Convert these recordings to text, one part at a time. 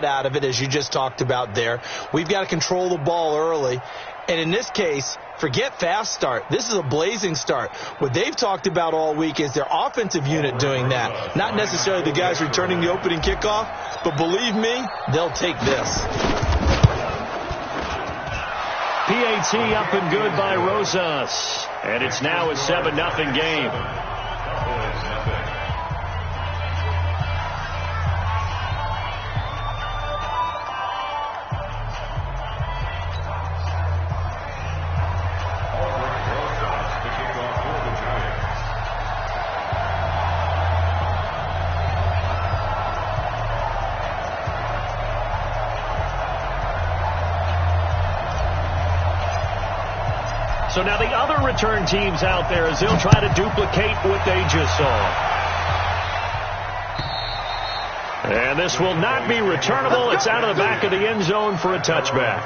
out of it, as you just talked about there. We've got to control the ball early. And in this case, forget fast start. This is a blazing start. What they've talked about all week is their offensive unit doing that. Not necessarily the guys returning the opening kickoff, but believe me, they'll take this. PAT up and good by Rosas. And it's now a 7-0 game. So now the other return teams out there as they'll try to duplicate what they just saw. And this will not be returnable. It's out of the back of the end zone for a touchback.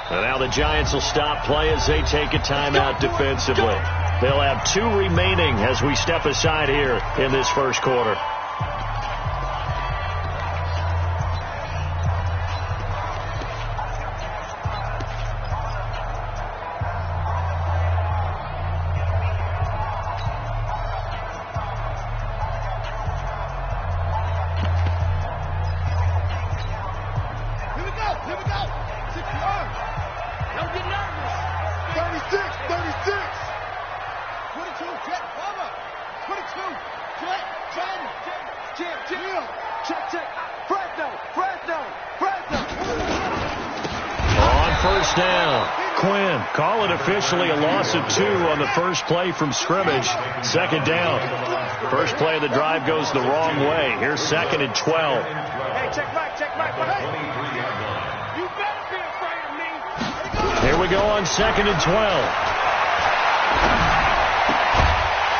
And now the Giants will stop play as they take a timeout defensively. They'll have 2 remaining as we step aside here in this first quarter. Officially a loss of 2 on the first play from scrimmage. Second down. First play of the drive goes the wrong way. Here's 2nd and 12. Hey, check back. You better be afraid of me. Here we go on 2nd and 12.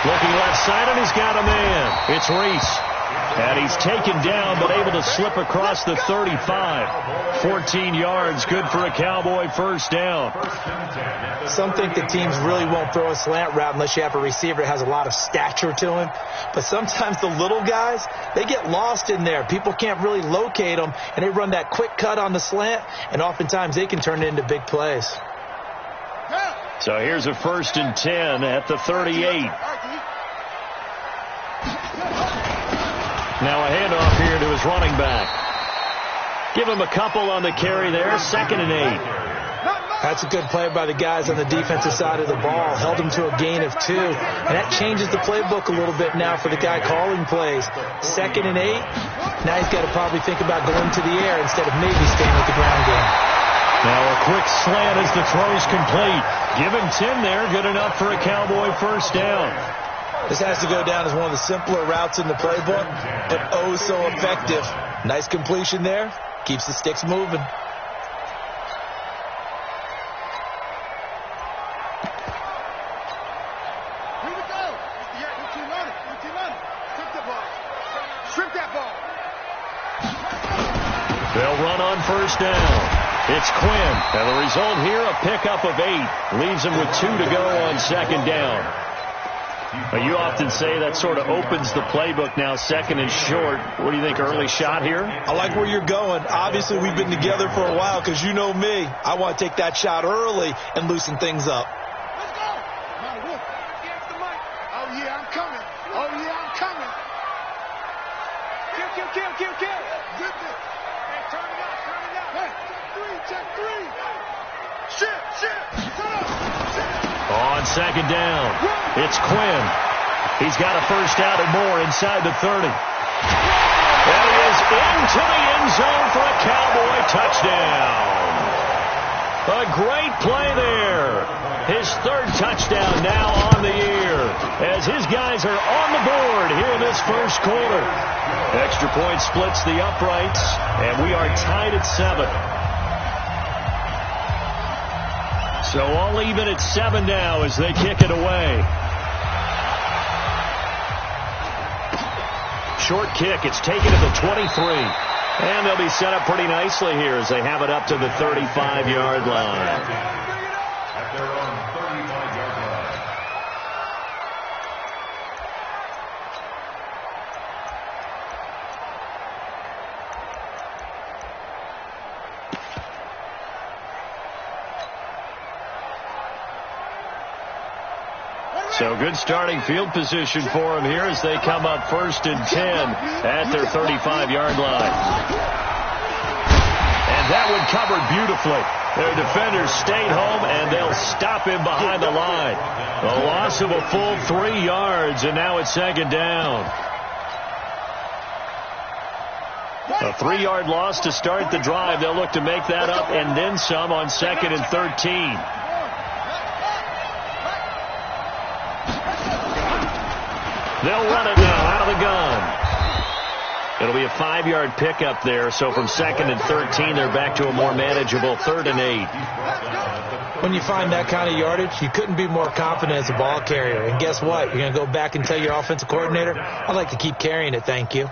Looking left side, and he's got a man. It's Reese. And he's taken down, but able to slip across the 35. 14 yards, good for a Cowboy first down. Some think the teams really won't throw a slant route unless you have a receiver that has a lot of stature to him. But sometimes the little guys, they get lost in there. People can't really locate them, and they run that quick cut on the slant, and oftentimes they can turn it into big plays. So here's a 1st and 10 at the 38. Now a handoff here to his running back. Give him a couple on the carry there. 2nd and 8. That's a good play by the guys on the defensive side of the ball. Held him to a gain of 2. And that changes the playbook a little bit now for the guy calling plays. 2nd and 8. Now he's got to probably think about going to the air instead of maybe staying with the ground game. Now a quick slant as the throw's complete. Give him 10 there. Good enough for a Cowboy first down. This has to go down as one of the simpler routes in the playbook, but oh so effective. Nice completion there. Keeps the sticks moving. Here we go. Shrimp that ball. They'll run on first down. It's Quinn. And the result here, a pickup of 8. Leaves him with 2 to go on 2nd down. You often say that sort of opens the playbook now, 2nd and short. What do you think, early shot here? I like where you're going. Obviously, we've been together for a while because you know me. I want to take that shot early and loosen things up. Let's go. Oh, yeah, I'm coming. Kill. Zip it. Hey, turn it out. Hey, check 3. Shit. On 2nd down, it's Quinn. He's got a first down and more inside the 30. That is into the end zone for a Cowboy touchdown. A great play there. His 3rd touchdown now on the year as his guys are on the board here in this first quarter. Extra point splits the uprights, and we are tied at 7. So all even at 7 now as they kick it away. short kick. It's taken to the 23. And they'll be set up pretty nicely here as they have it up to the 35-yard line. So good starting field position for them here as they come up 1st and 10 at their 35-yard line. And that one covered beautifully. Their defenders stayed home, and they'll stop him behind the line. A loss of a full 3 yards, and now it's 2nd down. A 3-yard loss to start the drive. They'll look to make that up and then some on 2nd and 13. They'll run it now out of the gun. It'll be a 5-yard pickup there. So from 2nd and 13, they're back to a more manageable 3rd and 8. When you find that kind of yardage, you couldn't be more confident as a ball carrier. And guess what? You're going to go back and tell your offensive coordinator, I'd like to keep carrying it, thank you.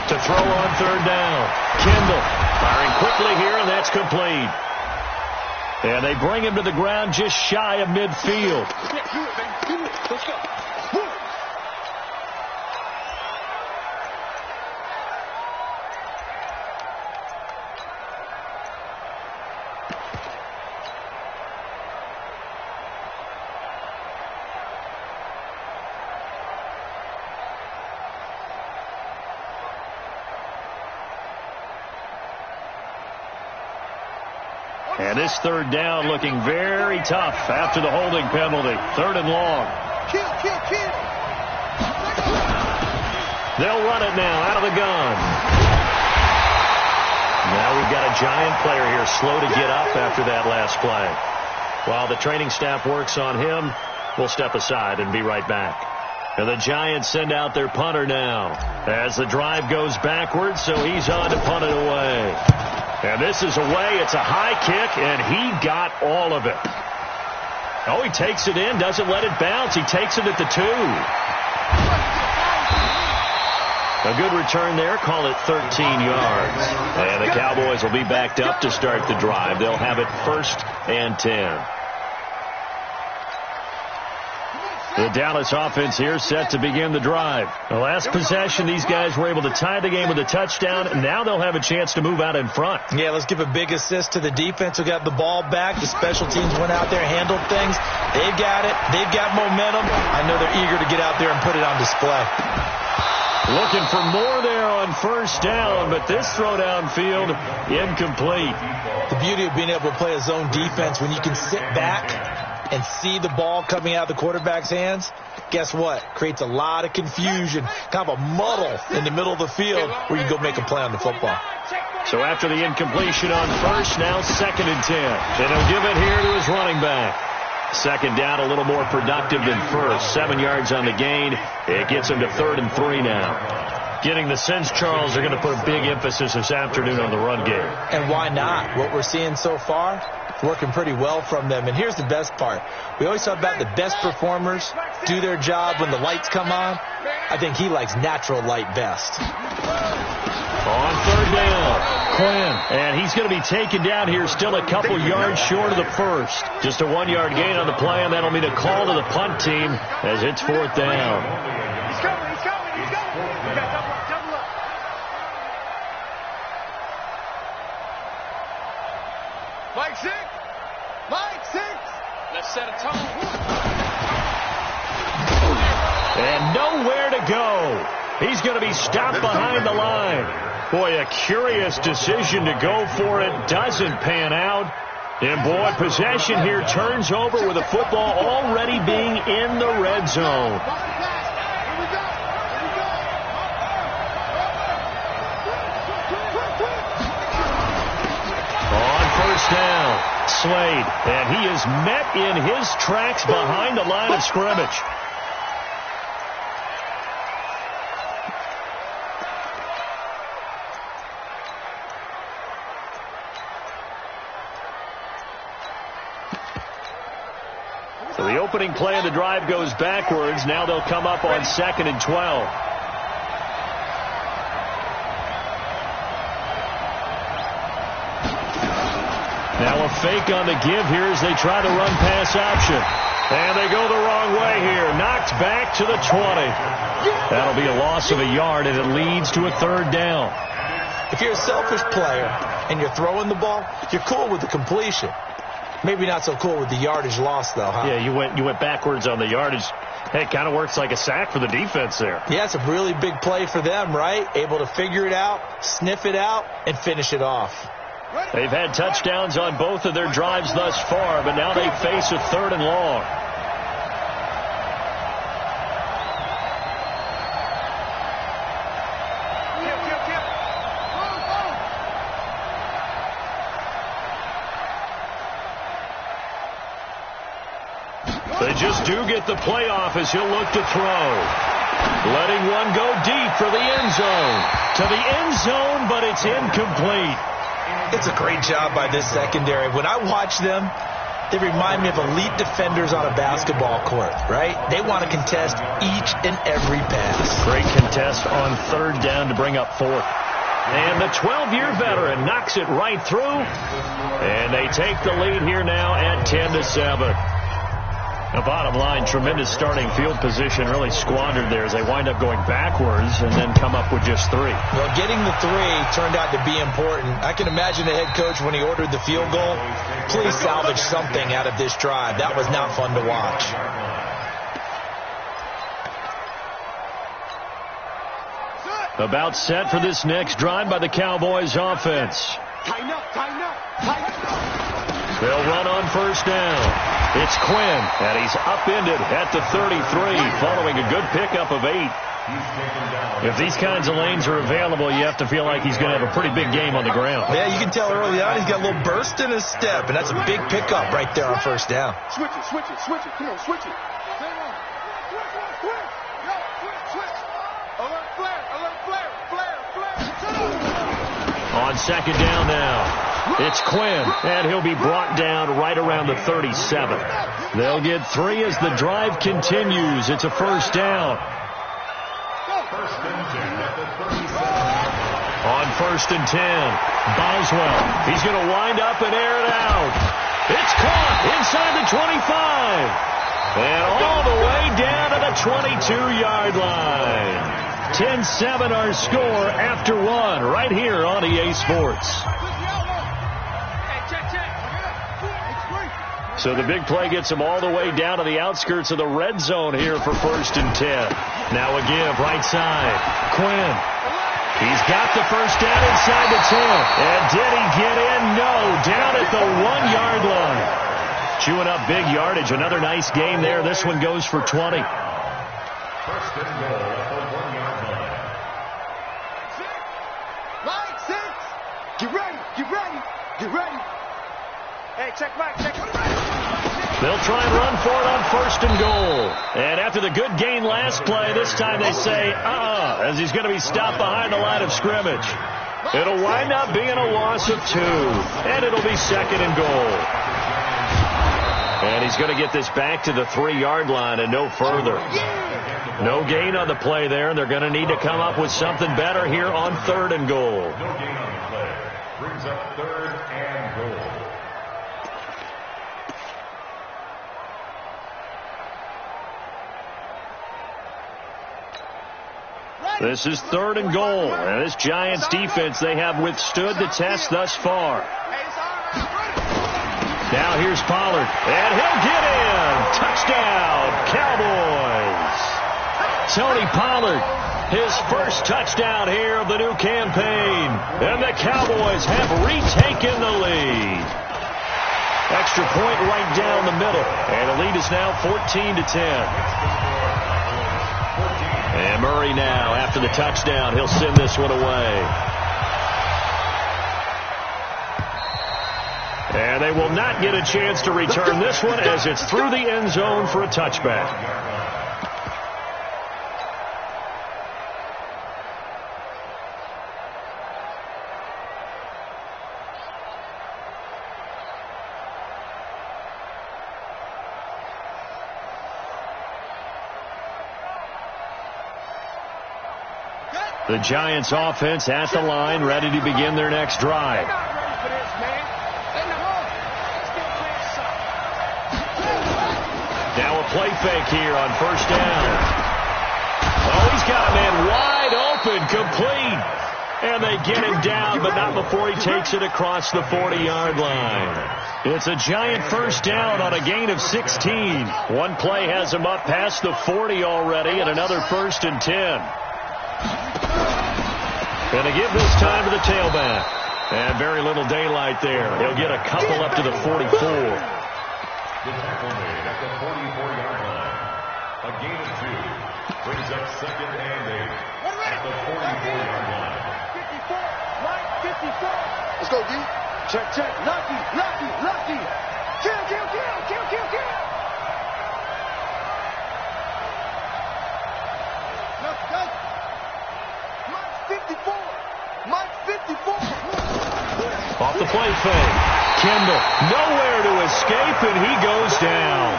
To throw on 3rd down. Kendall firing quickly here, and that's complete. And they bring him to the ground just shy of midfield. Let's go. And this 3rd down looking very tough after the holding penalty. 3rd and long. Kill. They'll run it now out of the gun. Now we've got a Giant player here slow to get up after that last play. While the training staff works on him, we'll step aside and be right back. And the Giants send out their punter now as the drive goes backwards, so he's on to punt it away. And this is away. It's a high kick, and he got all of it. Oh, he takes it in, doesn't let it bounce. He takes it at the 2. A good return there. Call it 13 yards. And the Cowboys will be backed up to start the drive. They'll have it 1st and 10. The Dallas offense here set to begin the drive. The last possession, these guys were able to tie the game with a touchdown. Now they'll have a chance to move out in front. Yeah, let's give a big assist to the defense who got the ball back. The special teams went out there, handled things. They've got it. They've got momentum. I know they're eager to get out there and put it on display. Looking for more there on 1st down, but this throw downfield incomplete. The beauty of being able to play a zone defense when you can sit back and see the ball coming out of the quarterback's hands, guess what? Creates a lot of confusion, kind of a muddle in the middle of the field where you go make a play on the football. So after the incompletion on 1st, now 2nd and 10. And he'll give it here to his running back. 2nd down, a little more productive than 1st. 7 yards on the gain. It gets him to 3rd and 3 now. Getting the sense, Charles, they're going to put a big emphasis this afternoon on the run game. And why not? What we're seeing so far, working pretty well from them. And here's the best part. We always talk about the best performers do their job when the lights come on. I think he likes natural light best. On 3rd down, Quinn. And he's going to be taken down here still a couple yards short of the 1st. Just a 1-yard gain on the play, and that'll mean a call to the punt team as it's 4th down. He's coming. We got double up. Mike 6. Let's set a tone. And nowhere to go. He's going to be stopped behind the line. Boy, a curious decision to go for it. Doesn't pan out. And, boy, possession here turns over with the football already being in the red zone. On first down, Slade, and he is met in his tracks behind the line of scrimmage. So the opening play of the drive goes backwards. Now they'll come up on 2nd and 12. Now a fake on the give here as they try the run-pass option. And they go the wrong way here. Knocked back to the 20. That'll be a loss of a yard, and it leads to a 3rd down. If you're a selfish player and you're throwing the ball, you're cool with the completion. Maybe not so cool with the yardage loss, though, huh? Yeah, you went backwards on the yardage. Hey, it kind of works like a sack for the defense there. Yeah, it's a really big play for them, right? Able to figure it out, sniff it out, and finish it off. They've had touchdowns on both of their drives thus far, but now they face a 3rd and long. They just do get the playoff as he'll look to throw. Letting one go deep for the end zone. To the end zone, but it's incomplete. It's a great job by this secondary. When I watch them, they remind me of elite defenders on a basketball court, right? They want to contest each and every pass. Great contest on 3rd down to bring up 4th. And the 12-year veteran knocks it right through. And they take the lead here now at 10-7. The bottom line, tremendous starting field position, really squandered there as they wind up going backwards and then come up with just 3. Well, getting the 3 turned out to be important. I can imagine the head coach when he ordered the field goal. Please salvage something out of this drive. That was not fun to watch. About set for this next drive by the Cowboys offense. Tighten up, tighten up, tighten up. They'll run on first down. It's Quinn, and he's upended at the 33 following a good pickup of 8. If these kinds of lanes are available, you have to feel like he's going to have a pretty big game on the ground. Yeah, you can tell early on he's got a little burst in his step, and that's a big pickup right there on first down. Switch it, switch it, switch it. Come on, switch it. Alert flare, On 2nd down now, it's Quinn, and he'll be brought down right around the 37. They'll get 3 as the drive continues. It's a first down. On 1st and 10, Boswell. He's going to wind up and air it out. It's caught inside the 25. And all the way down to the 22-yard line. 10-7 our score after 1 right here on EA Sports. So the big play gets him all the way down to the outskirts of the red zone here for 1st and 10. Now a give right side. Quinn. He's got the first down inside the 10. And did he get in? No. Down at the 1-yard line. Chewing up big yardage. Another nice game there. This one goes for 20. 1st and goal at the 1-yard line. Line 6. Get ready, get ready, get ready. Hey, check back, check back. They'll try and run for it on 1st and goal. And after the good gain last play, this time they say, as he's going to be stopped behind the line of scrimmage. It'll wind up being a loss of 2. And it'll be 2nd and goal. And he's going to get this back to the 3-yard line and no further. No gain on the play there, and they're going to need to come up with something better here on 3rd and goal. No gain on the play. Brings up 3rd and goal. This is 3rd and goal. And this Giants defense, they have withstood the test thus far. Now here's Pollard. And he'll get in. Touchdown, Cowboys. Tony Pollard, his first touchdown here of the new campaign. And the Cowboys have retaken the lead. Extra point right down the middle. And the lead is now 14-10. And Murray now, after the touchdown, he'll send this one away. And they will not get a chance to return this one as it's through the end zone for a touchback. The Giants offense at the line, ready to begin their next drive. Now a play fake here on first down. Oh, he's got a man wide open, complete. And they get him down, but not before he takes it across the 40-yard line. It's a Giant first down on a gain of 16. One play has him up past the 40 already, and another 1st and 10. Going to give this time to the tailback. And very little daylight there. He'll get a couple up to the 44. The tackle made at the 44-yard line. A gain of 2. Brings up 2nd and 8 at the 44-yard line. 54, right, 54. Let's go, D. Check, check. Lucky, lucky, lucky. Kill, kill, kill, kill, kill, kill. Lucky, lucky. Mike 54. Mike 54. Off the play fake. Kendall nowhere to escape, and he goes down.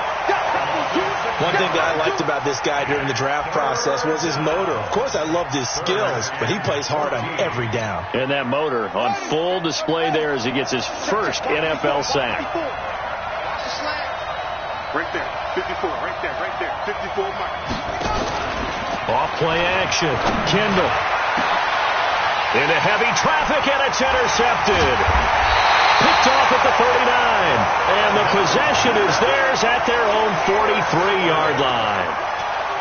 One thing that I liked about this guy during the draft process was his motor. Of course, I loved his skills, but he plays hard on every down. And that motor on full display there as he gets his first NFL sack. Right there, 54, right there, right there, 54 Mike. Off play action. Kendall into heavy traffic, and it's intercepted. Picked off at the 39. And the possession is theirs at their own 43-yard line.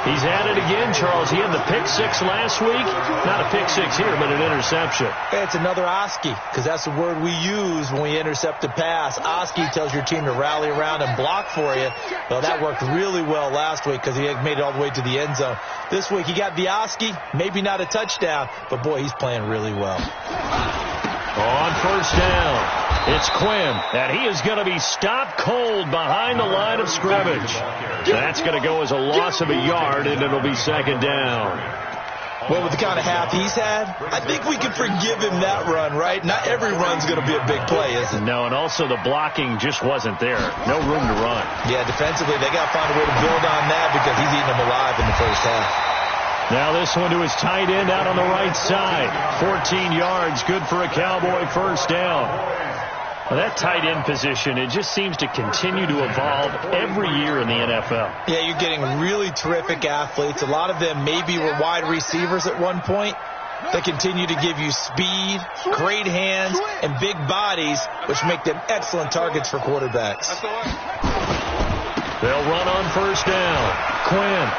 He's at it again, Charles. He had the pick 6 last week. Not a pick 6 here, but an interception. It's another Oski, because that's the word we use when we intercept a pass. Oski tells your team to rally around and block for you. Well, that worked really well last week because he made it all the way to the end zone. This week he got the Oski, maybe not a touchdown, but boy, he's playing really well. On first down, it's Quinn, and he is going to be stopped cold behind the line of scrimmage. That's going to go as a loss of a yard, and it'll be 2nd down. Well, with the kind of half he's had, I think we can forgive him that run, right? Not every run's going to be a big play, is it? No, and also the blocking just wasn't there. No room to run. Yeah, defensively, they got to find a way to build on that because he's eating them alive in the first half. Now this one to his tight end out on the right side. 14 yards, good for a Cowboy first down. Well, that tight end position, it just seems to continue to evolve every year in the NFL. Yeah, you're getting really terrific athletes. A lot of them maybe were wide receivers at one point. They continue to give you speed, great hands, and big bodies, which make them excellent targets for quarterbacks. They'll run on first down. Quinn.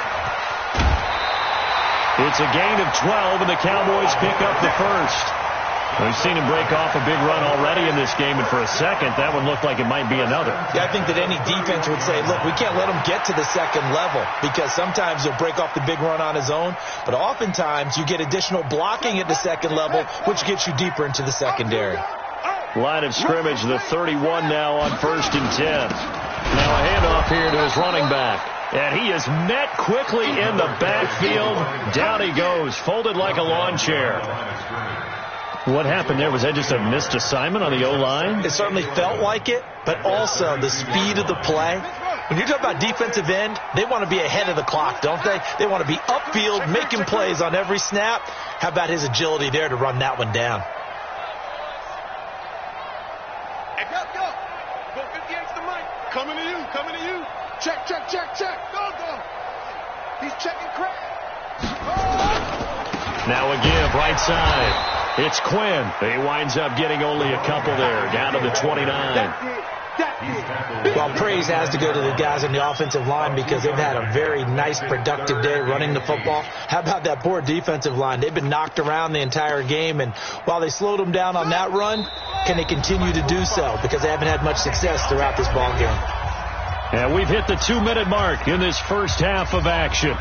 It's a gain of 12, and the Cowboys pick up the first. We've seen him break off a big run already in this game, and for a second, that one looked like it might be another. Yeah, I think that any defense would say, look, we can't let him get to the second level because sometimes he'll break off the big run on his own, but oftentimes you get additional blocking at the second level, which gets you deeper into the secondary. Line of scrimmage, the 31 now on 1st and 10. Now a handoff here to his running back. And he is met quickly in the backfield. Down he goes, folded like a lawn chair. What happened there? Was that just a missed assignment on the O-line? It certainly felt like it, but also the speed of the play. When you're talking about defensive end, they want to be ahead of the clock, don't they? They want to be upfield, making plays on every snap. How about his agility there to run that one down? Hey, go. Go 58's the mic. Coming to you, coming to you. Check, check, check, check. Go. He's checking Craig. Now a give, right side. It's Quinn. He winds up getting only a couple there, down to the 29. Well, praise has to go to the guys on the offensive line because they've had a very nice, productive day running the football. How about that poor defensive line? They've been knocked around the entire game, and while they slowed them down on that run, can they continue to do so? Because they haven't had much success throughout this ball game. And we've hit the 2-minute mark in this first half of action.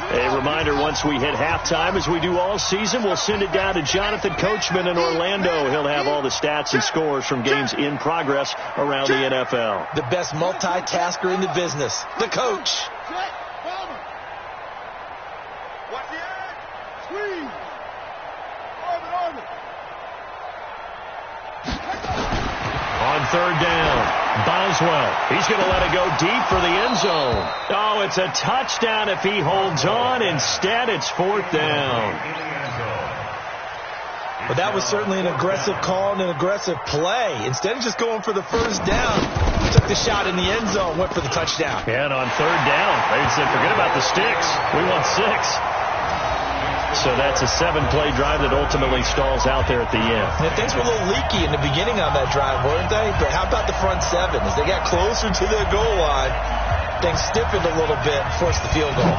A reminder, once we hit halftime, as we do all season, we'll send it down to Jonathan Coachman in Orlando. He'll have all the stats and scores from games in progress around the NFL. The best multitasker in the business, the coach. On third down, Boswell. He's going to let it go deep for the end zone. Oh, it's a touchdown if he holds on. Instead, it's fourth down. But that was certainly an aggressive call and an aggressive play. Instead of just going for the first down, he took the shot in the end zone, went for the touchdown. And on third down, they said, forget about the sticks. We want 6. So that's a 7-play drive that ultimately stalls out there at the end. And things were a little leaky in the beginning on that drive, weren't they? But how about the front 7? As they got closer to their goal line, things stiffened a little bit, forced the field goal.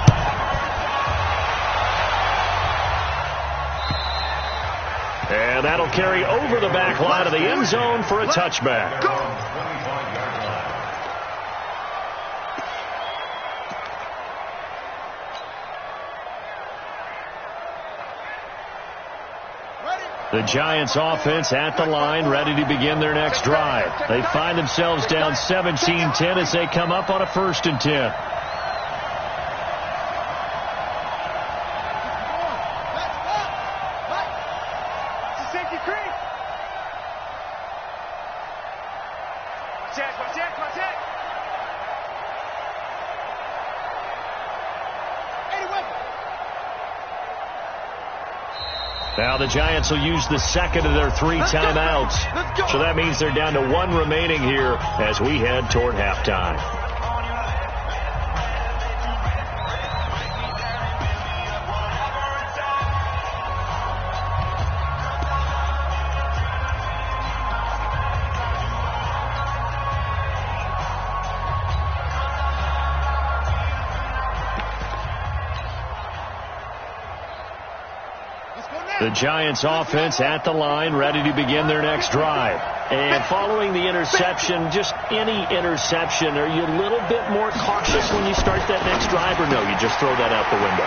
And that'll carry over the back line of the end zone for a touchback. The Giants offense at the line, ready to begin their next drive. They find themselves down 17-10 as they come up on a 1st and 10. Now the Giants will use the second of their 3 timeouts. So that means they're down to 1 remaining here as we head toward halftime. The Giants offense at the line, ready to begin their next drive. And following the interception, just any interception, are you a little bit more cautious when you start that next drive, or no, you just throw that out the window?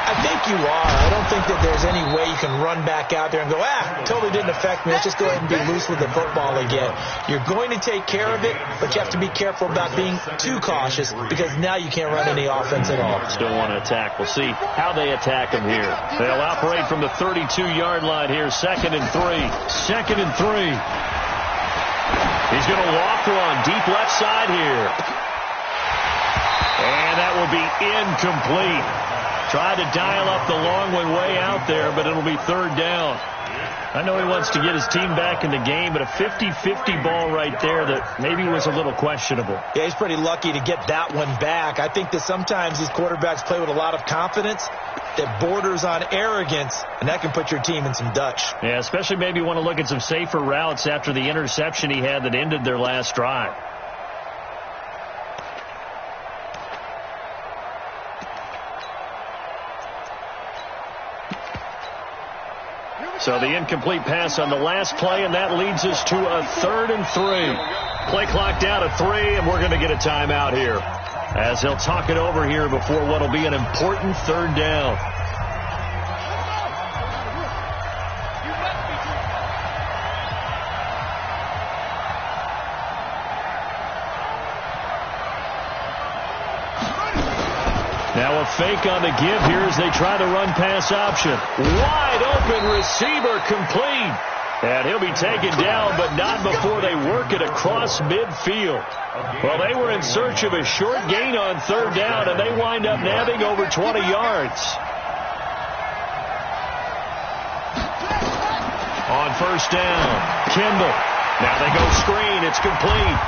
I think you are. I don't think that there's any way you can run back out there and go, totally didn't affect me. Let's just go ahead and be loose with the football again. You're going to take care of it, but you have to be careful about being too cautious because now you can't run any offense at all. Still want to attack. We'll see how they attack him here. They'll operate from the 32-yard line here, 2nd and 3. 2nd and 3. He's going to walk one deep left side here. And that will be incomplete. Tried to dial up the long one way out there, but it'll be 3rd down. I know he wants to get his team back in the game, but a 50-50 ball right there that maybe was a little questionable. Yeah, he's pretty lucky to get that one back. I think that sometimes these quarterbacks play with a lot of confidence that borders on arrogance, and that can put your team in some Dutch. Yeah, especially maybe want to look at some safer routes after the interception he had that ended their last drive. So the incomplete pass on the last play, and that leads us to a 3rd and 3. Play clock down to 3, and we're going to get a timeout here as he'll talk it over here before what will be an important 3rd down. Now a fake on the give here as they try to run pass option. Wide open receiver complete. And he'll be taken down, but not before they work it across midfield. Well, they were in search of a short gain on 3rd down, and they wind up nabbing over 20 yards. On 1st down, Kendall. Now they go screen. It's complete.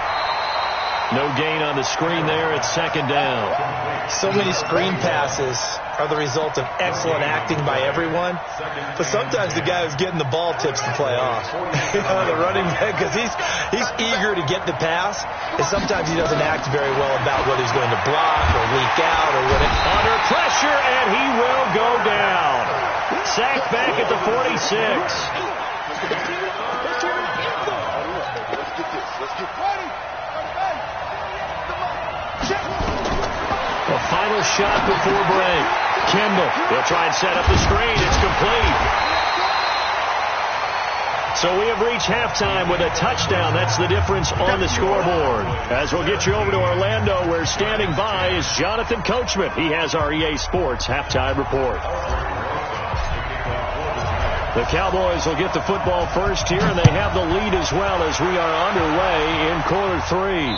No gain on the screen there. It's second down. So many screen passes are the result of excellent acting by everyone. But sometimes the guy who's getting the ball tips the play off. The running back, because he's eager to get the pass, and sometimes he doesn't act very well about whether he's going to block or leak out or whatever. Under pressure, and he will go down. Sacked back at the 46. A final shot before break. Kendall, they'll try and set up the screen. It's complete. So we have reached halftime with a touchdown. That's the difference on the scoreboard. As we'll get you over to Orlando, where standing by is Jonathan Coachman. He has our EA Sports halftime report. The Cowboys will get the football first here, and they have the lead as well as we are underway in quarter three.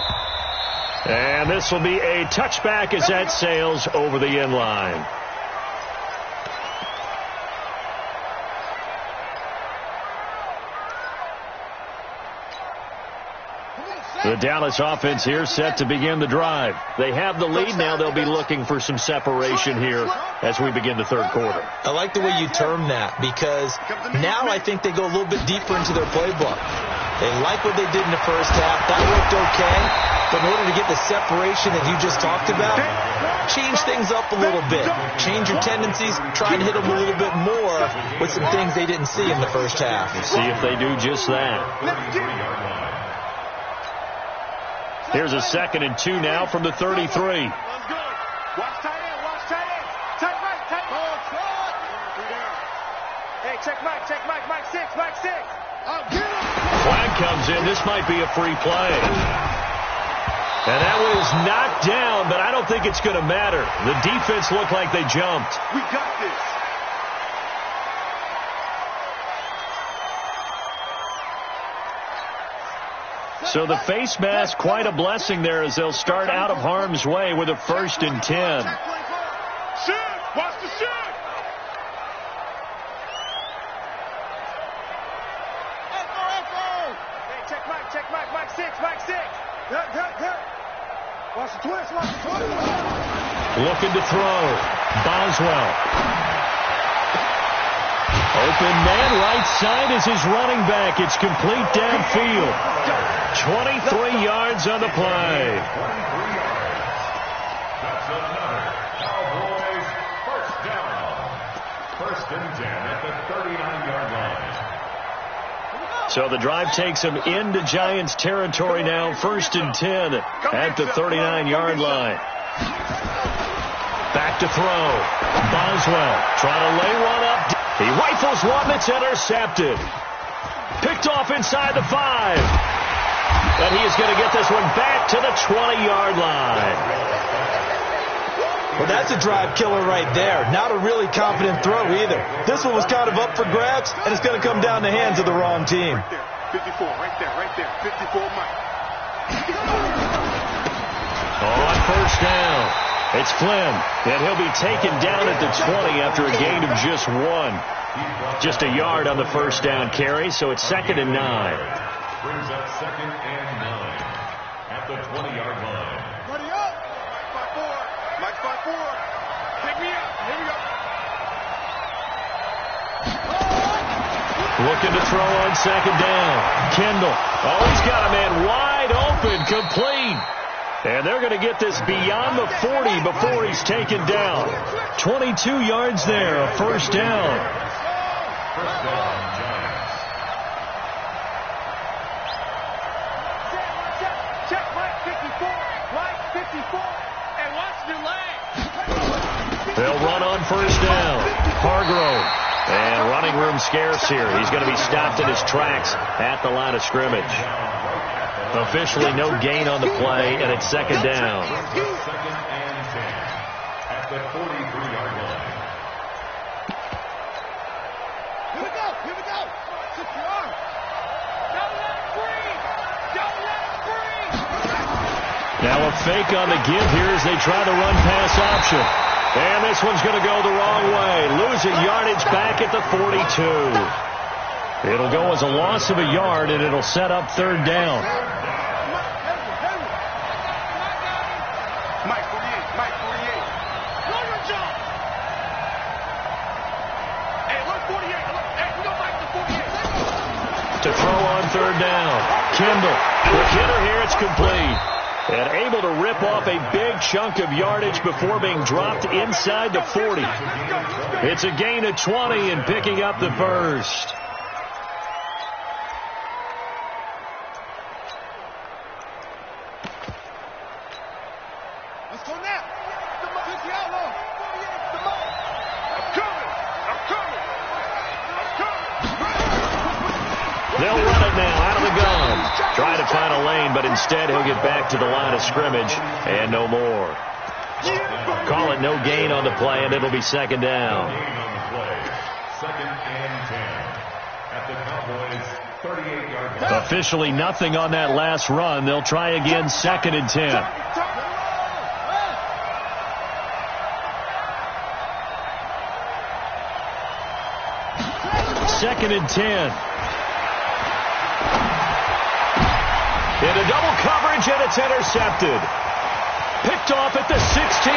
And this will be a touchback as that sails over the end line. The Dallas offense here set to begin the drive. They have the lead now. They'll be looking for some separation here as we begin the third quarter. I like the way you term that, because now I think they go a little bit deeper into their playbook. They like what they did in the first half. That worked okay. But in order to get the separation that you just talked about, change things up a little bit. Change your tendencies. Try and hit them a little bit more with some things they didn't see in the first half. See if they do just that. Here's a 2nd and 2 now from the 33. Watch tight end, watch tight end. Tight right, tight right. Hey, check Mike, Mike 6, Mike 6. Flag comes in. This might be a free play. And that was knocked down, but I don't think it's going to matter. The defense looked like they jumped. We got this. So the face mask, quite a blessing there as they'll start out of harm's way with a 1st and 10. Shoot! Watch the shoot! Hey, check Mike, Mike 6, Mike 6. Good. Watch the twist, Looking to throw. Boswell. Open man, right side is his running back. It's complete downfield. 23 yards on the play. That's another Cowboys first down. 1st and 10 at the 39-yard line. So the drive takes them into Giants territory now. 1st and 10 at the 39-yard line. Back to throw. Boswell trying to lay one up. He rifles one that's intercepted. Picked off inside the 5. And he is going to get this one back to the 20-yard line. Well, that's a drive killer right there. Not a really confident throw either. This one was kind of up for grabs, and it's going to come down the hands of the wrong team. 54, right there. 54, Mike. On 1st down, it's Flynn, and he'll be taken down at the 20 after a gain of just 1. Just a yard on the 1st down carry, so it's 2nd and 9. Brings up 2nd and 9 at the 20-yard line. Ready up. 5-4. Mike 5-4. Pick me up. Here we go. Looking to throw on 2nd down. Kendall. Oh, he's got a man wide open, complete. And they're going to get this beyond the 40 before he's taken down. 22 yards there, a 1st down. 1st down, Giants. Check Mike 54. Mike 54. And watch your leg. They'll run on 1st down. Hargrove. And running room scarce here. He's going to be stopped in his tracks at the line of scrimmage. Officially no gain on the play, and it's 2nd down. 2nd and 10 at the 43-yard line. Here we go. Secure. Don't let it breathe. Don't let it breathe. Now a fake on the give here as they try the run pass option. And this one's going to go the wrong way. Losing yardage back at the 42. It'll go as a loss of a yard, and it'll set up 3rd down. throw on third down. Kendall, quick hitter here, it's complete. And able to rip off a big chunk of yardage before being dropped inside the 40. It's a gain of 20 and picking up the first. Let's go now. Come on, hit the outlaw. Come on. I'm coming. I'm coming. They'll run it now out of the gun. Trying to find a lane, but instead he'll get back to the line of scrimmage and no more. Call it no gain on the play, and it'll be second down. Second and 10 at the Cowboys' 38-yard line. Officially nothing on that last run. They'll try again, second and 10. Second and 10. Into double coverage, and it's intercepted. Picked off at the 16.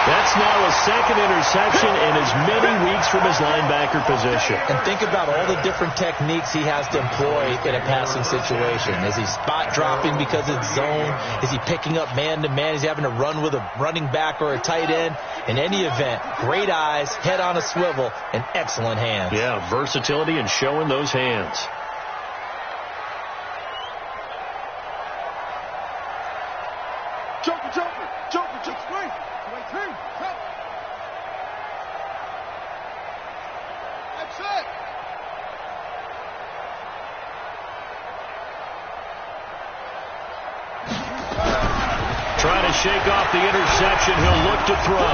That's now a second interception in as many weeks from his linebacker position. And think about all the different techniques he has to employ in a passing situation. Is he spot dropping because it's zone? Is he picking up man-to-man? Is he having to run with a running back or a tight end? In any event, great eyes, head on a swivel, and excellent hands. Yeah, versatility and showing those hands. Joker, just screen. That's it. Trying to shake off the interception. He'll look to throw.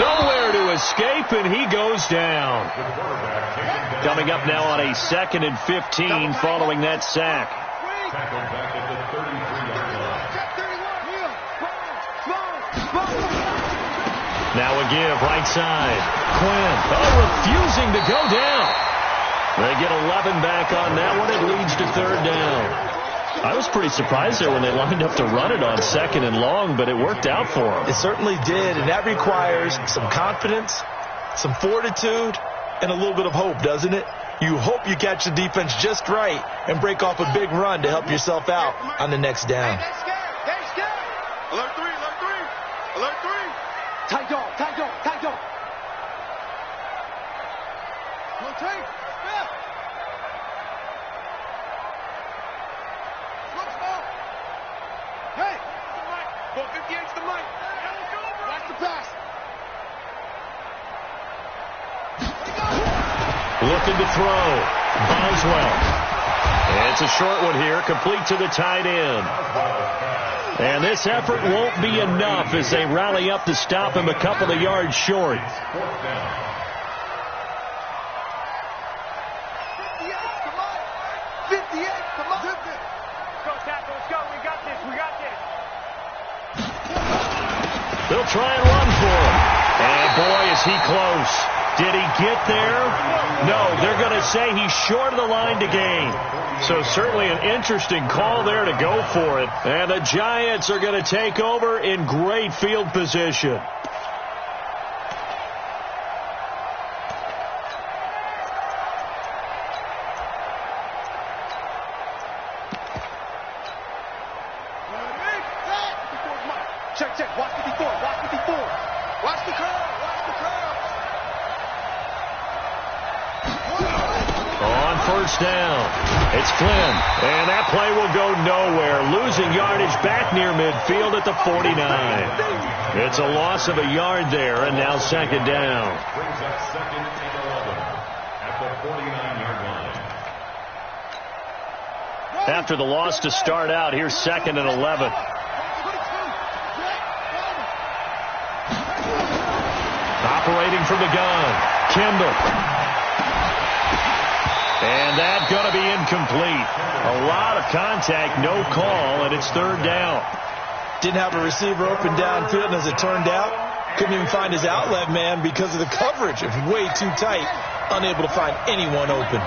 Nowhere to escape, and he goes down. Coming up now on a second and 15 following that sack. Tackled back at the 33-yard line. Now a give, right side. Quinn, refusing to go down. They get 11 back on that one. It leads to third down. I was pretty surprised there when they lined up to run it on second and long, but it worked out for them. It certainly did, and that requires some confidence, some fortitude, and a little bit of hope, doesn't it? You hope you catch the defense just right and break off a big run to help yourself out on the next down. Alert three. Tight dog. One take. Yeah. Looks ball. Hey. Ball 58's the mic. Watch the pass. Looking to throw. Boswell. And it's a short one here, complete to the tight end. And this effort won't be enough as they rally up to stop him a couple of yards short. 58, come on. Let's go, tackle, let's go. We got this. They'll try and run for him. And boy, is he close. Did he get there? No, they're going to say he's short of the line to gain. So certainly an interesting call there to go for it. And the Giants are going to take over in great field position. Check. Watch the before. Watch the curl. On first down, it's Flynn, and that play will go nowhere, losing yardage back near midfield at the 49. It's a loss of a yard there, and now second down. Brings up second and 11 at the 49-yard line. After the loss to start out, here's second and 11. Operating from the gun, Kendall. And that's going to be incomplete. A lot of contact, no call, and it's third down. Didn't have a receiver open downfield, and as it turned out, couldn't even find his outlet man because of the coverage. It was way too tight, unable to find anyone open.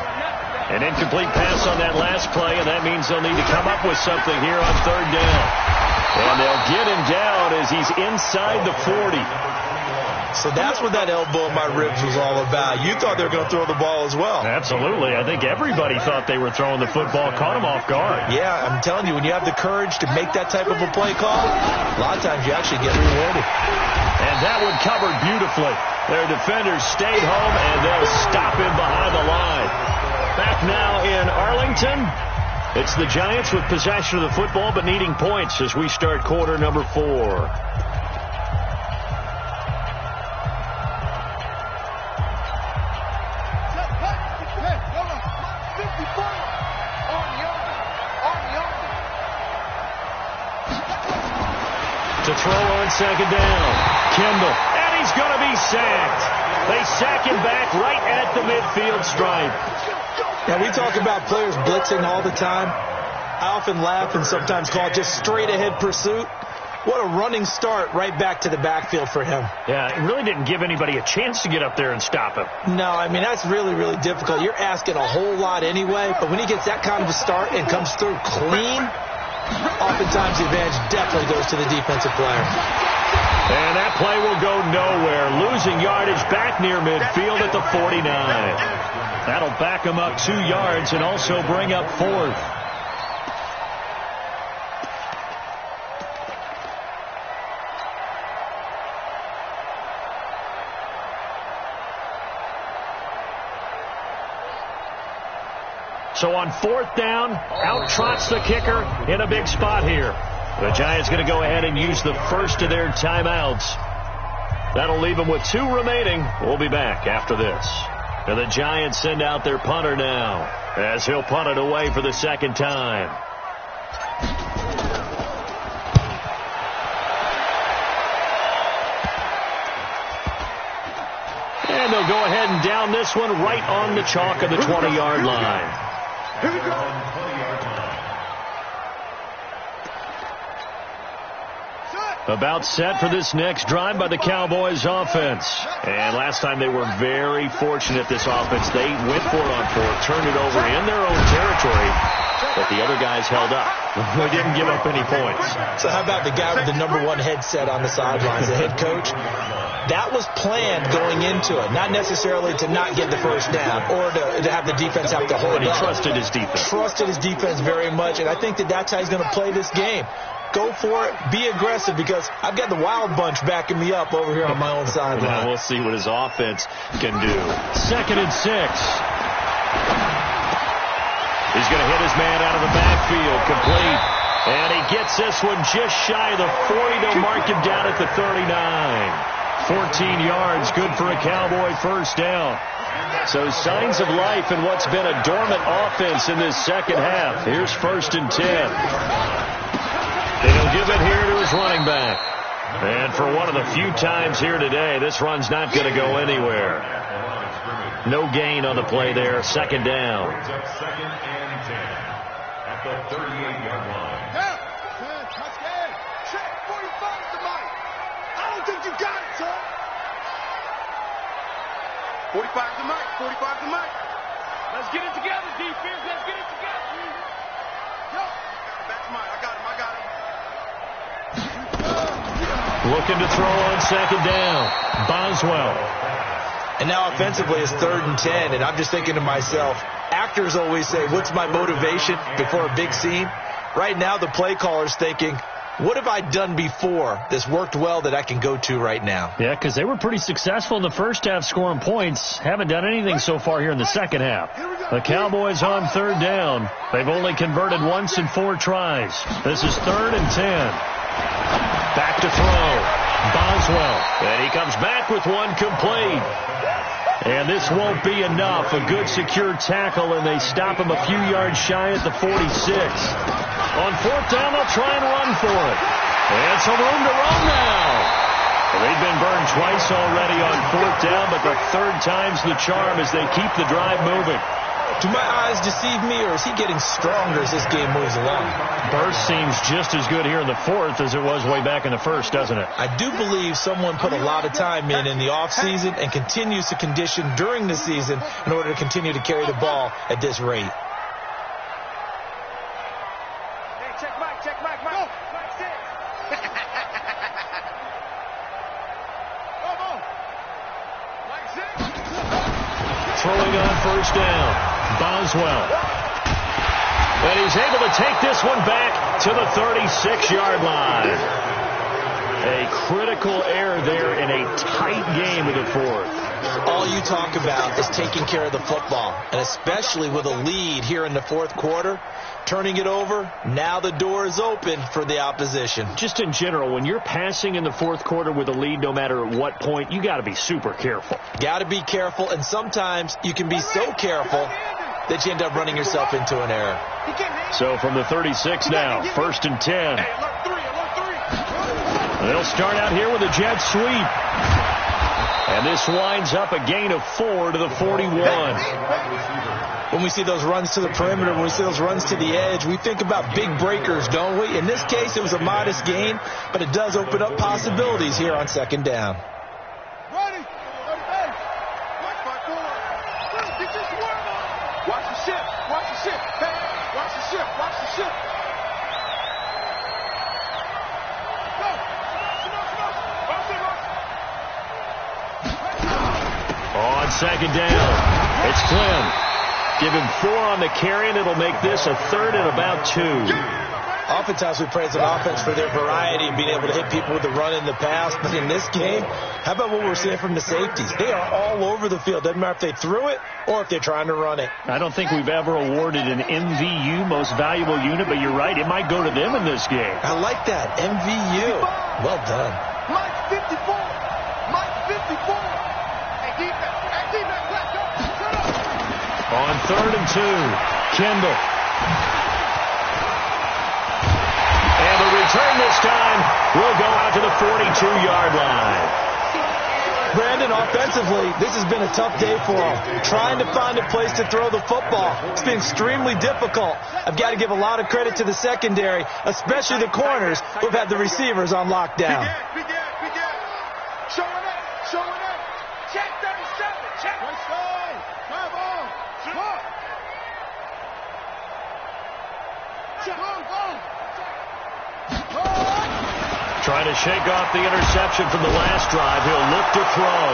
An incomplete pass on that last play, and that means they'll need to come up with something here on third down. And they'll get him down as he's inside the 40. So that's what that elbow in my ribs was all about. You thought they were going to throw the ball as well. Absolutely. I think everybody thought they were throwing the football, caught them off guard. Yeah, I'm telling you, when you have the courage to make that type of a play call, a lot of times you actually get rewarded. And that one covered beautifully. Their defenders stayed home, and they'll stop him behind the line. Back now in Arlington. It's the Giants with possession of the football, but needing points as we start quarter number 4. To throw on second down. Kendall. And he's going to be sacked. They sack him back right at the midfield stripe. Now, we talk about players blitzing all the time. I often laugh and sometimes call it just straight-ahead pursuit. What a running start right back to the backfield for him. Yeah, it really didn't give anybody a chance to get up there and stop him. No, I mean, that's really, really difficult. You're asking a whole lot anyway, but when he gets that kind of a start and comes through clean, oftentimes the advantage definitely goes to the defensive player. And that play will go nowhere. Losing yardage back near midfield at the 49. That'll back him up 2 yards and also bring up 4th. So on 4th down, out trots the kicker in a big spot here. The Giants going to go ahead and use the first of their timeouts. That'll leave them with 2 remaining. We'll be back after this. And the Giants send out their punter now as he'll punt it away for the second time. And they'll go ahead and down this one right on the chalk of the 20-yard line. Here we go. About set for this next drive by the Cowboys offense. And last time they were very fortunate, this offense. They went for it on 4th, turned it over in their own territory, but the other guys held up. They didn't give up any points. So how about the guy with the #1 headset on the sidelines, the head coach? That was planned going into it, not necessarily to not get the first down or to have the defense have to hold But he up. trusted his defense. Trusted his defense very much, and I think that's how he's going to play this game. Go for it. Be aggressive, because I've got the wild bunch backing me up over here on my own sideline. Now we'll see what his offense can do. 2nd and 6. He's going to hit his man out of the backfield. Complete. And he gets this one just shy of the 40 to mark him down at the 39. 14 yards, good for a Cowboy first down. So signs of life in what's been a dormant offense in this second half. Here's 1st and 10. And he'll give it here to his running back. And for one of the few times here today, this run's not going to go anywhere. No gain on the play there. 2nd down. Second and 10 at the 38-yard line. Check 45 to Mike. I don't think you got it, son. 45 to Mike. 45 to Mike. Let's get it together, defense. Let's get it together. Yo, that's Mike. I got him. Looking to throw on 2nd down. Boswell. And now offensively it's 3rd and 10, and I'm just thinking to myself, actors always say, what's my motivation before a big scene? Right now the play caller's thinking, what have I done before that's worked well that I can go to right now? Yeah, because they were pretty successful in the first half scoring points. Haven't done anything so far here in the second half. The Cowboys on 3rd down. They've only converted once in 4 tries. This is 3rd and 10. Back to throw. Boswell. And he comes back with one complete. And this won't be enough. A good secure tackle, and they stop him a few yards shy at the 46. On 4th down, they'll try and run for it. And some room to run now. They've been burned twice already on 4th down, but the 3rd time's the charm as they keep the drive moving. Do my eyes deceive me, or is he getting stronger as this game moves along? Burst seems just as good here in the 4th as it was way back in the 1st, doesn't it? I do believe someone put a lot of time in the offseason and continues to condition during the season in order to continue to carry the ball at this rate. Hey, check Mike. Go. Mike 6. Come on. throwing on first down. Boswell. And he's able to take this one back to the 36-yard line. A critical error there in a tight game in the fourth. All you talk about is taking care of the football, and especially with a lead here in the fourth quarter, turning it over, now the door is open for the opposition. Just in general, when you're passing in the fourth quarter with a lead, no matter at what point, you got to be super careful. Got to be careful, and sometimes you can be so careful that you end up running yourself into an error. So from the 36 now, 1st and 10. They'll start out here with a jet sweep. And this winds up a gain of 4 to the 41. When we see those runs to the perimeter, when we see those runs to the edge, we think about big breakers, don't we? In this case, it was a modest gain, but it does open up possibilities here on 2nd down. Ready? Watch the ship. Watch the ship. Hey, watch the ship. Watch the ship. On 2nd down, it's Clem. Give him 4 on the carry, and it'll make this a 3rd and about 2. Oftentimes we praise an offense for their variety and being able to hit people with the run in the pass. But in this game, how about what we're seeing from the safeties? They are all over the field. Doesn't matter if they threw it or if they're trying to run it. I don't think we've ever awarded an MVU, most valuable unit, but you're right. It might go to them in this game. I like that. MVU. Well done. Mike 54. Mike 54. Hey, defense. Let's go. Shut up. On 3rd and 2, Kendall. And the return this time will go out to the 42-yard line. Brandon, offensively, this has been a tough day for them. Trying to find a place to throw the football. It's been extremely difficult. I've got to give a lot of credit to the secondary, especially the corners who've had the receivers on lockdown. Big Ed. Showing up. Check 37. Check. Let's go. Come on. Come on. Trying to shake off the interception from the last drive. He'll look to throw.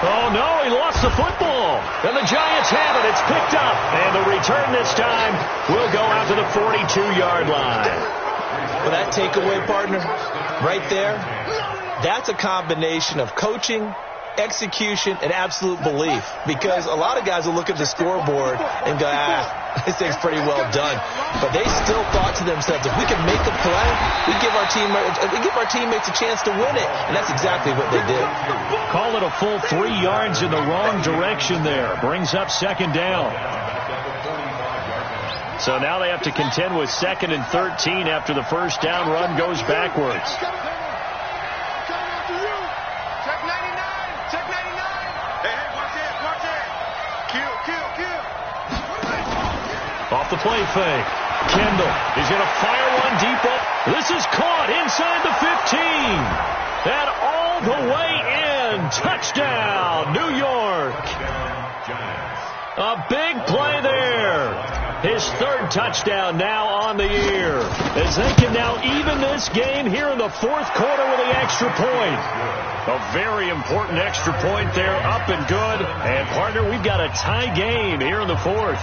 Oh, no, he lost the football. And the Giants have it. It's picked up. And the return this time will go out to the 42-yard line. Well, that takeaway, partner, right there, that's a combination of coaching, execution, and absolute belief. Because a lot of guys will look at the scoreboard and go, this thing's pretty well done. But they still thought to themselves, if we can make a play, we give our teammates a chance to win it. And that's exactly what they did. Call it a full 3 yards in the wrong direction there. Brings up 2nd down. So now they have to contend with 2nd and 13 after the first down run goes backwards. Off the play fake. Kendall is going to fire one deep up. This is caught inside the 15. And all the way in. Touchdown, New York. A big play there. His 3rd touchdown now on the year. As they can now even this game here in the 4th quarter with the extra point. A very important extra point there, up and good. And, partner, we've got a tie game here in the 4th.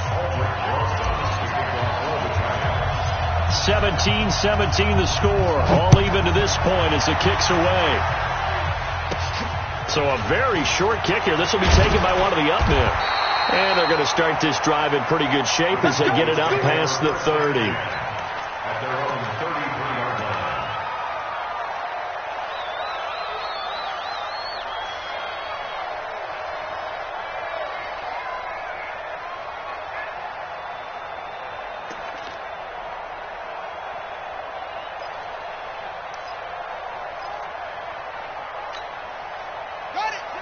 17-17 the score. All even to this point as the kick's away. So a very short kick here. This will be taken by one of the up men. And they're going to start this drive in pretty good shape as they get it up past the 30. At their own 33-yard line.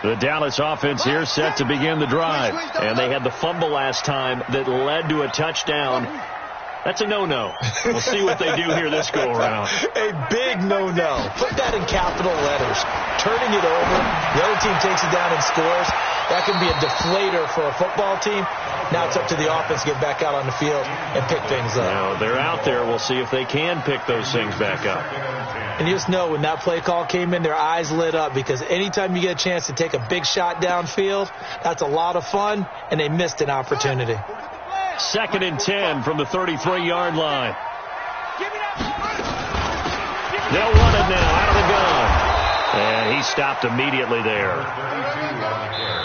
The Dallas offense here set to begin the drive. And they had the fumble last time that led to a touchdown. That's a no-no. We'll see what they do here this go-around. A big no-no. Put that in capital letters. Turning it over The other team takes it down and scores. That can be a deflator for a football team. Now it's up to the offense to get back out on the field and pick things up. Now they're out there. We'll see if they can pick those things back up. And you just know when that play call came in, their eyes lit up, because anytime you get a chance to take a big shot downfield, that's a lot of fun, and they missed an opportunity. 2nd and 10 from the 33-yard line. They'll run it now out of the gun. And he stopped immediately there.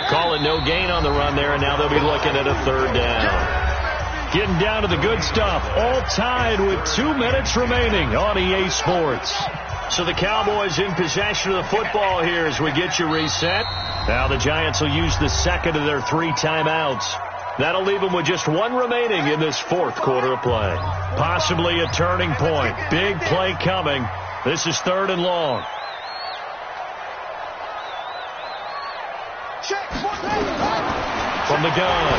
Calling no gain on the run there, and now they'll be looking at a 3rd down. Getting down to the good stuff. All tied with 2 minutes remaining on EA Sports. So the Cowboys in possession of the football here as we get you reset. Now the Giants will use the 2nd of their 3 timeouts. That'll leave them with just 1 remaining in this 4th quarter of play. Possibly a turning point. Big play coming. This is 3rd and long. From the gun,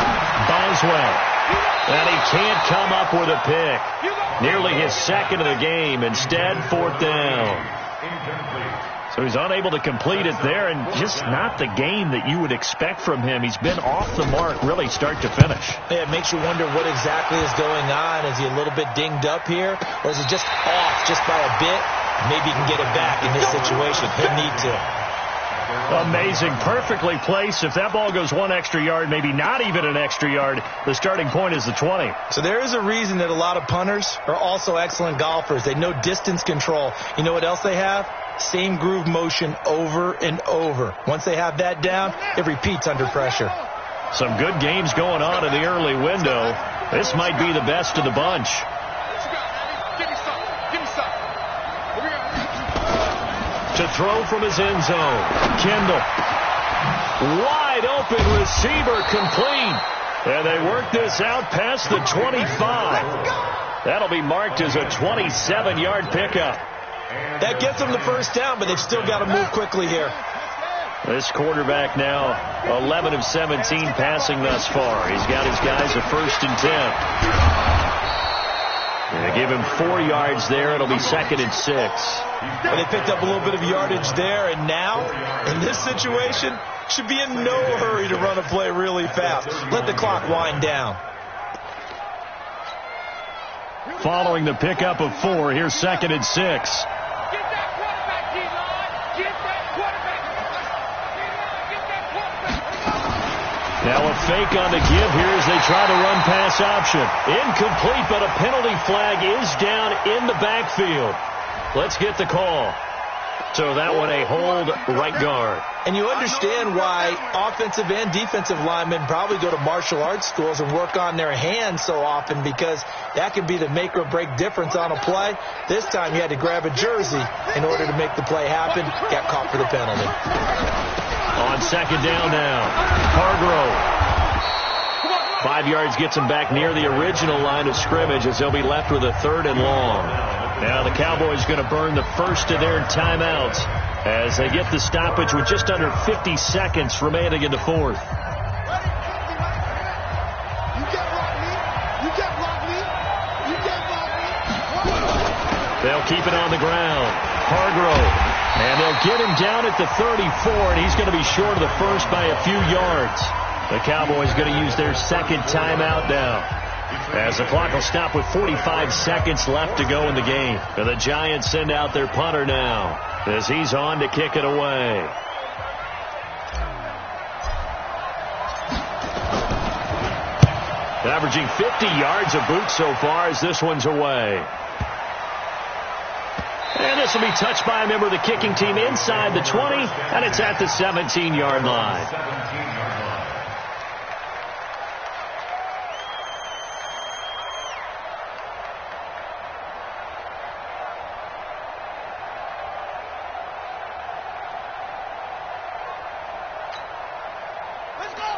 Boswell. And he can't come up with a pick. Nearly his 2nd of the game. Instead, 4th down. So he's unable to complete it there, and just not the game that you would expect from him. He's been off the mark really start to finish. Yeah, it makes you wonder what exactly is going on. Is he a little bit dinged up here, or is it just off just by a bit? Maybe he can get it back in this situation. He'll need to. Amazing. Perfectly placed. If that ball goes 1 extra yard, maybe not even an extra yard, the starting point is the 20. So there is a reason that a lot of punters are also excellent golfers. They know distance control. You know what else they have? Same groove motion over and over. Once they have that down, it repeats under pressure. Some good games going on in the early window. This might be the best of the bunch. To throw from his end zone. Kendall. Wide open receiver complete. And they work this out past the 25. That'll be marked as a 27-yard pickup. That gets them the 1st down, but they've still got to move quickly here. This quarterback now 11 of 17 passing thus far. He's got his guys a 1st and 10. They give him 4 yards there. It'll be 2nd and 6. Well, they picked up a little bit of yardage there, and now, in this situation, should be in no hurry to run a play really fast. Let the clock wind down. Following the pickup of 4, here's 2nd and 6. Now a fake on the give here as they try to run pass option. Incomplete, but a penalty flag is down in the backfield. Let's get the call. So that one a hold right guard. And you understand why offensive and defensive linemen probably go to martial arts schools and work on their hands so often, because that can be the make or break difference on a play. This time you had to grab a jersey in order to make the play happen. Got caught for the penalty. On 2nd down now, Hargrove. 5 yards gets him back near the original line of scrimmage as they'll be left with a 3rd and long. Now the Cowboys going to burn the 1st of their timeouts as they get the stoppage with just under 50 seconds remaining in the 4th. They'll keep it on the ground. Hargrove. And they'll get him down at the 34, and he's going to be short of the 1st by a few yards. The Cowboys going to use their 2nd timeout now, as the clock will stop with 45 seconds left to go in the game. And the Giants send out their punter now as he's on to kick it away. Averaging 50 yards a boot so far as this one's away. And this will be touched by a member of the kicking team inside the 20, and it's at the 17-yard line.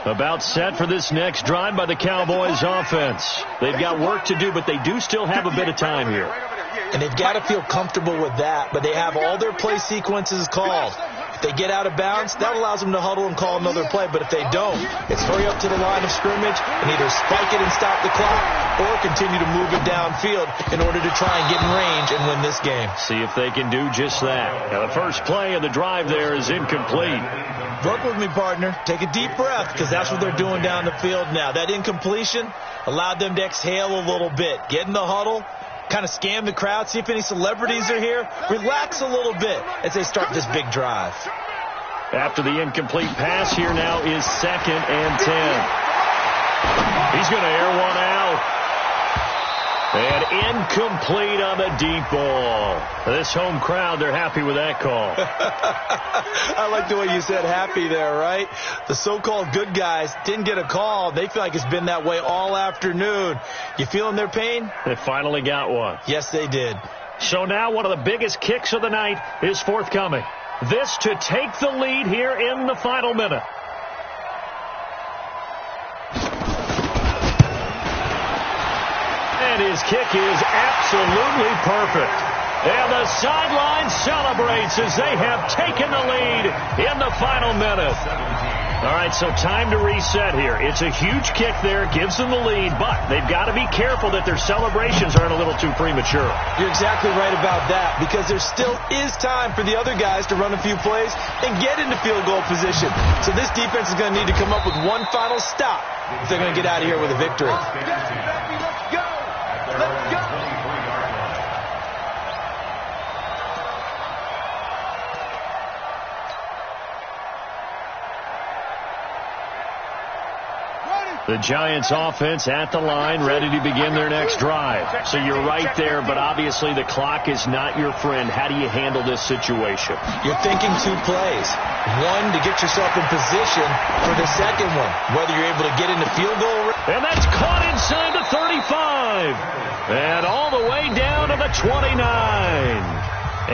About set for this next drive by the Cowboys offense. They've got work to do, but they do still have a bit of time here. And they've got to feel comfortable with that, but they have all their play sequences called. If they get out of bounds, that allows them to huddle and call another play, but if they don't, it's hurry up to the line of scrimmage and either spike it and stop the clock or continue to move it downfield in order to try and get in range and win this game. See if they can do just that. Now the first play of the drive there is incomplete. Work with me, partner. Take a deep breath, because that's what they're doing down the field now. That incompletion allowed them to exhale a little bit. Get in the huddle, kind of scan the crowd, see if any celebrities are here. Relax a little bit as they start this big drive. After the incomplete pass, here now is 2nd and 10. He's going to air one out. And incomplete on the deep ball. This home crowd, they're happy with that call. I like the way you said happy there, right? The so-called good guys didn't get a call. They feel like it's been that way all afternoon. You feeling their pain? They finally got one. Yes, they did. So now one of the biggest kicks of the night is forthcoming. This to take the lead here in the final minute. And his kick is absolutely perfect. And the sideline celebrates as they have taken the lead in the final minute. All right, so time to reset here. It's a huge kick there, gives them the lead, but they've got to be careful that their celebrations aren't a little too premature. You're exactly right about that, because there still is time for the other guys to run a few plays and get into field goal position. So this defense is going to need to come up with one final stop if they're going to get out of here with a victory. Let's go! Let's go! The Giants offense at the line, ready to begin their next drive. So you're right there, but obviously the clock is not your friend. How do you handle this situation? You're thinking 2 plays. One, to get yourself in position for the second one, whether you're able to get into field goal. And that's caught inside the 35. And all the way down to the 29.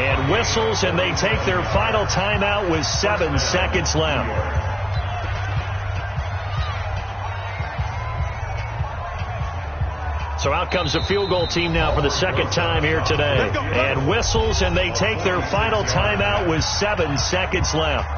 And whistles, and they take their final timeout with 7 seconds left. So out comes the field goal team now for the second time here today. And whistles, and they take their final timeout with 7 seconds left.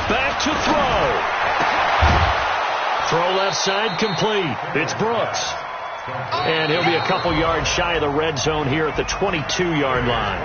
Back to throw. Throw left side complete. It's Brooks. And he'll be a couple yards shy of the red zone here at the 22-yard line.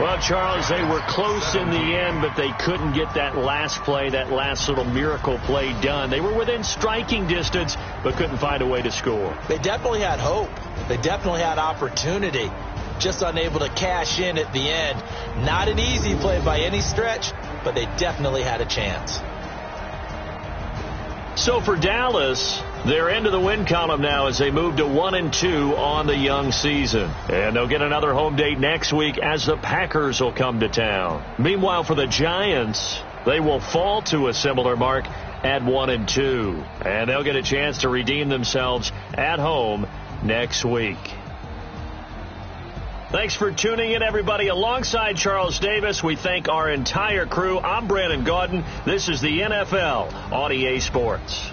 Well, Charles, they were close in the end, but they couldn't get that last play, that last little miracle play done. They were within striking distance, but couldn't find a way to score. They definitely had hope. They definitely had opportunity. Just unable to cash in at the end. Not an easy play by any stretch, but they definitely had a chance. So for Dallas, they're into the win column now as they move to 1-2 on the young season. And they'll get another home date next week as the Packers will come to town. Meanwhile, for the Giants, they will fall to a similar mark at 1-2. And they'll get a chance to redeem themselves at home next week. Thanks for tuning in, everybody. Alongside Charles Davis, we thank our entire crew. I'm Brandon Gaudin. This is the NFL on EA Sports.